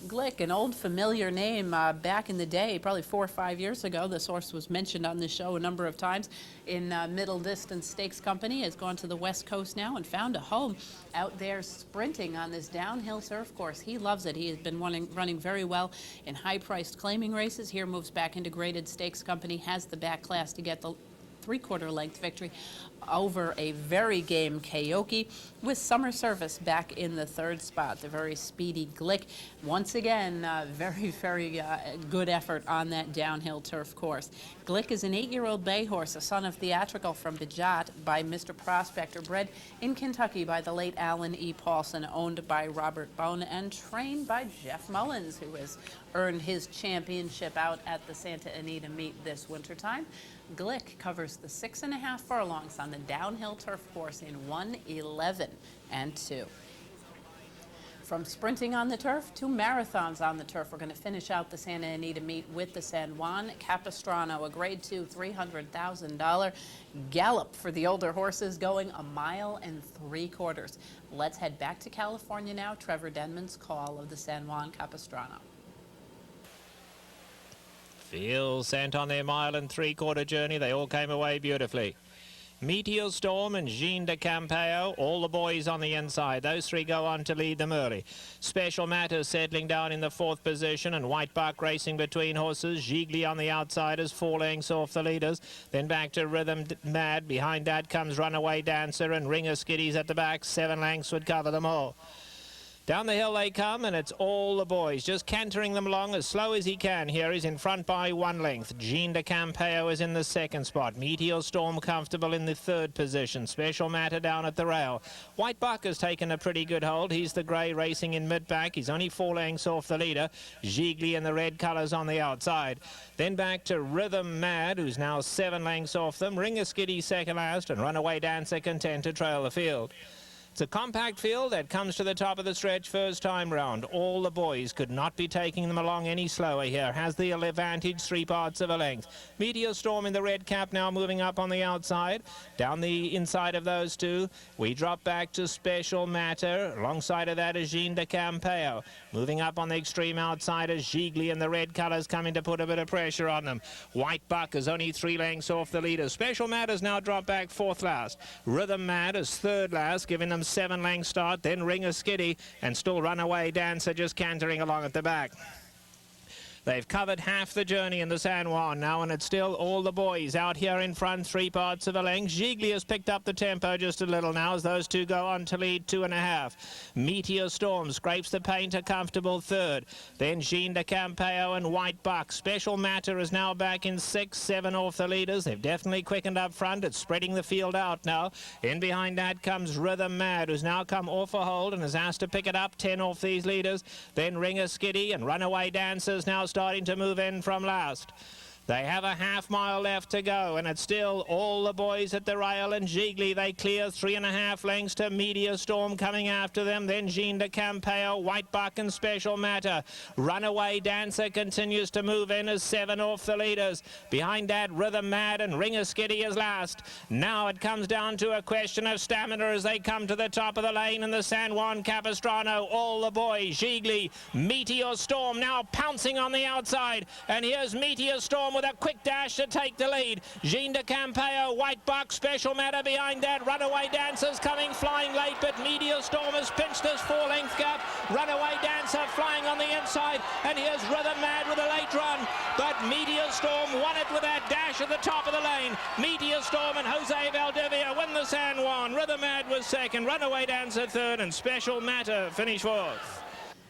Glick, an old familiar name back in the day, probably 4 or 5 years ago. This horse was mentioned on the show a number of times in Middle Distance Stakes Company. Has gone to the West Coast now and found a home out there sprinting on this downhill turf course. He loves it. He has been running very well in high-priced claiming races. Here moves back into Graded Stakes Company, has the back class to get the 3/4 length victory over a very game Kayoki, with Summer Service back in the third spot. The very speedy Glick. Once again, very good effort on that downhill turf course. Glick is an 8-year-old bay horse, a son of Theatrical from Bejat by Mr. Prospector, bred in Kentucky by the late Alan E. Paulson, owned by Robert Bone, and trained by Jeff Mullins, who has earned his championship out at the Santa Anita meet this wintertime. Glick covers the 6.5 furlongs on the downhill turf course in 1:11.2. From sprinting on the turf to marathons on the turf, we're going to finish out the Santa Anita meet with the San Juan Capistrano, a Grade 2 $300,000 gallop for the older horses, going 1.75 miles. Let's head back to California now. Trevor Denman's call of the San Juan Capistrano. Field sent on their 1 3/4 journey. They all came away beautifully. Meteor Storm and Jean de Campeo, all the boys on the inside. Those 3 go on to lead them early. Special Matters settling down in the 4th position, and White Buck racing between horses. Gigli on the outsiders, 4 lengths off the leaders. Then back to Rhythm Mad. Behind that comes Runaway Dancer, and Ringer Skiddies at the back. 7 lengths would cover them all. Down the hill they come, and it's all the boys, just cantering them along as slow as he can. Here he's in front by 1 length. Jean de Campeo is in the 2nd spot. Meteor Storm comfortable in the 3rd position. Special Matter down at the rail. White Buck has taken a pretty good hold. He's the grey racing in mid-back. He's only 4 lengths off the leader. Gigli in the red colours on the outside. Then back to Rhythm Mad, who's now 7 lengths off them. Ringer Skiddy second last, and Runaway Dancer content to trail the field. It's a compact field that comes to the top of the stretch first time round. All the boys could not be taking them along any slower here. Has the advantage 3 parts of a length. Meteor Storm in the red cap now moving up on the outside. Down the inside of those 2, we drop back to Special Matter. Alongside of that is Jean de Campeo. Moving up on the extreme outside is Gigli, and the red colours coming to put a bit of pressure on them. White Buck is only 3 lengths off the leader. Special Matter's now dropped back 4th last. Rhythm Mad is 3rd last, giving them 7 length start. Then Ringer Skiddy, and still Runaway Dancer just cantering along at the back. They've covered half the journey in the San Juan now, and it's still all the boys out here in front, 3 parts of a length. Gigli has picked up the tempo just a little now as those 2 go on to lead 2.5. Meteor Storm scrapes the paint, a comfortable 3rd. Then Jean de Campeo and White Buck. Special Matter is now back in 6, 7 off the leaders. They've definitely quickened up front. It's spreading the field out now. In behind that comes Rhythm Mad, who's now come off a hold and has asked to pick it up, 10 off these leaders. Then Ringer Skiddy and Runaway Dancers now starting to move in from last. They have a half-mile left to go, and it's still all the boys at the rail, and Gigli, they clear 3.5 lengths to Meteor Storm coming after them, then Jean de Campeo, White Buck and Special Matter. Runaway Dancer continues to move in as 7 off the leaders. Behind that, Rhythm Mad and Ringer Skiddy is last. Now it comes down to a question of stamina as they come to the top of the lane, and the San Juan Capistrano, all the boys, Gigli, Meteor Storm now pouncing on the outside, and here's Meteor Storm with a quick dash to take the lead. Jean de Campeo, White Buck, Special Matter behind that. Runaway Dancer's coming flying late, but Meteor Storm has pinched this 4-length gap. Runaway Dancer flying on the inside, and here's Rhythm Mad with a late run, but Meteor Storm won it with that dash at the top of the lane. Meteor Storm and Jose Valdivia win the San Juan. Rhythm Mad was second, Runaway Dancer third, and Special Matter finished fourth.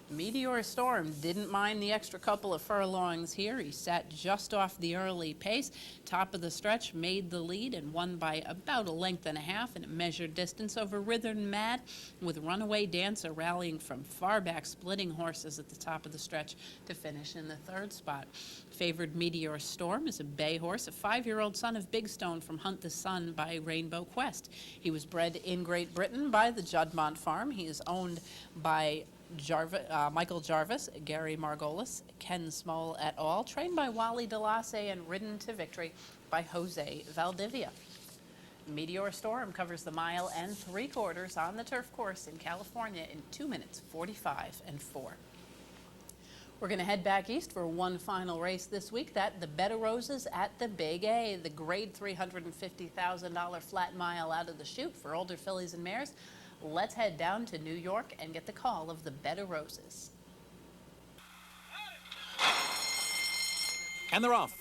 Meteor Storm didn't mind the extra couple of furlongs here. He sat just off the early pace. Top of the stretch, made the lead and won by about 1.5 lengths in a measured distance over Rhythm Mad, with Runaway Dancer rallying from far back, splitting horses at the top of the stretch to finish in the 3rd spot. Favored Meteor Storm is a bay horse, a 5-year-old son of Big Stone from Hunt the Sun by Rainbow Quest. He was bred in Great Britain by the Juddmonte Farm. He is owned by Michael Jarvis, Gary Margolis, Ken Small et al., trained by Wally Delasse and ridden to victory by Jose Valdivia. Meteor Storm covers the 1.75 miles on the turf course in California in 2 minutes, 45 and 4. We're going to head back east for one final race this week. That the Bed of Roses at the Big A, the grade $350,000 flat mile out of the chute for older fillies and mares. Let's head down to New York and get the call of the Bed of Roses. And they're off.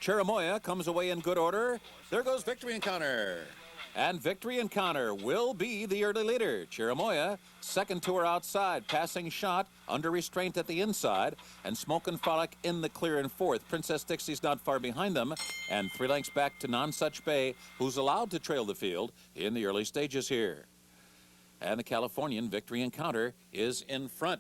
Cherimoya comes away in good order. There goes Victory Encounter. And Victory Encounter will be the early leader. Cherimoya, second to her outside, Passing Shot under restraint at the inside, and Smokin' Frolic in the clear in 4th. Princess Dixie's not far behind them, and 3 lengths back to Nonsuch Bay, who's allowed to trail the field in the early stages here. And the Californian Victory Encounter is in front.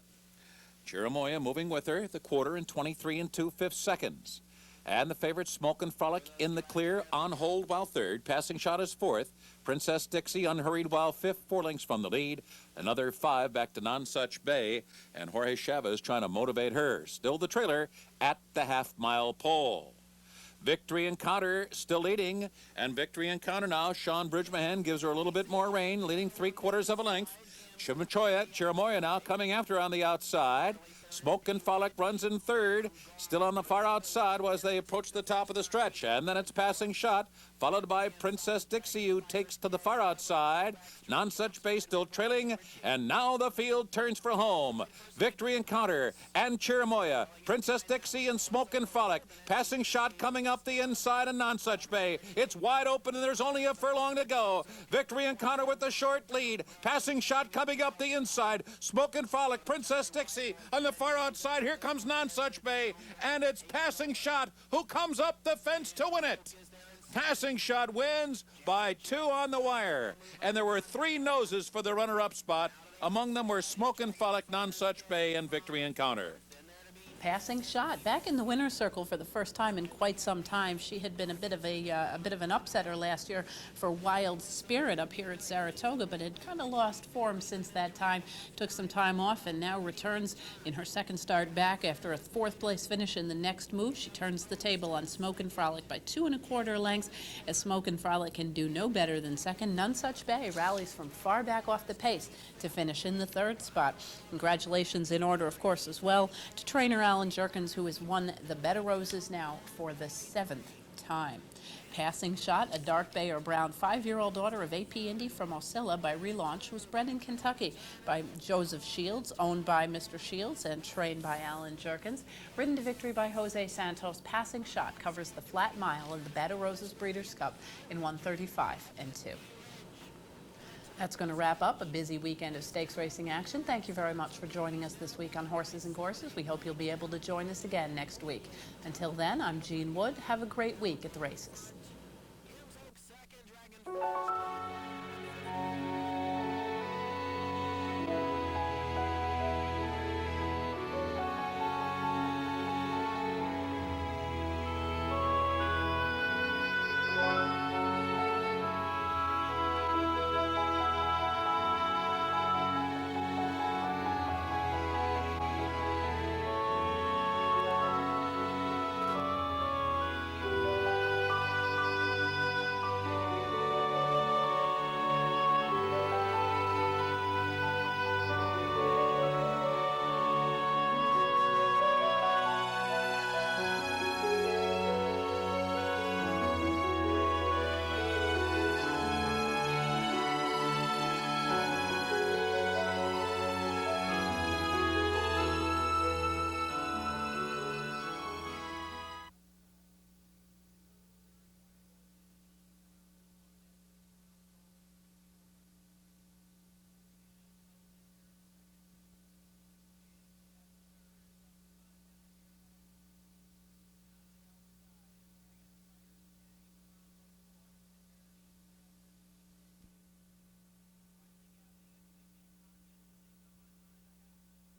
Cherimoya moving with her, the quarter in 23 2/5 seconds. And the favorite Smokin' Frolic in the clear, on hold while 3rd. Passing Shot is 4th. Princess Dixie unhurried while 5th, 4 lengths from the lead. Another 5 back to Nonsuch Bay, and Jorge Chavez trying to motivate her. Still the trailer at the half-mile pole. Victory Encounter still leading, and Victory Encounter now, Sean Bridgman gives her a little bit more rein, leading 3/4 of a length. Cherimoya now coming after on the outside. Smokin' Frolic runs in 3rd, still on the far outside as they approach the top of the stretch. And then it's Passing Shot, followed by Princess Dixie, who takes to the far outside. Nonsuch Bay still trailing, and now the field turns for home. Victory Encounter and Cherimoya, Princess Dixie and Smokin' Frolic. Passing Shot coming up the inside and Nonsuch Bay. It's wide open and there's only a furlong to go. Victory Encounter with the short lead. Passing Shot coming up the inside. Smokin' Frolic, Princess Dixie on the far outside. Here comes Nonsuch Bay, and it's Passing Shot who comes up the fence to win it. Passing Shot wins by 2 on the wire, and there were 3 noses for the runner-up spot. Among them were Smokin' Frolic, Nonsuch Bay, and Victory Encounter. Passing Shot back in the winner's circle for the first time in quite some time. She had been a bit of an upsetter last year for Wild Spirit up here at Saratoga, but had kind of lost form since that time. Took some time off and now returns in her second start back after a 4th place finish in the next move. She turns the table on Smokin' Frolic by 2 1/4 lengths, as Smokin' Frolic can do no better than second. Nonsuch Bay rallies from far back off the pace to finish in the 3rd spot. Congratulations in order, of course, as well to trainer Alan Jerkins, who has won the Bed of Roses now for the 7th time. Passing Shot, a dark bay or brown 5-year-old daughter of AP Indy from Osceola by Relaunch, was bred in Kentucky by Joseph Shields, owned by Mr. Shields and trained by Alan Jerkins. Ridden to victory by Jose Santos, Passing Shot covers the flat mile of the Bed of Roses Breeders' Cup in 1:35 and 2. That's going to wrap up a busy weekend of stakes racing action. Thank you very much for joining us this week on Horses and Courses. We hope you'll be able to join us again next week. Until then, I'm Jean Wood. Have a great week at the races.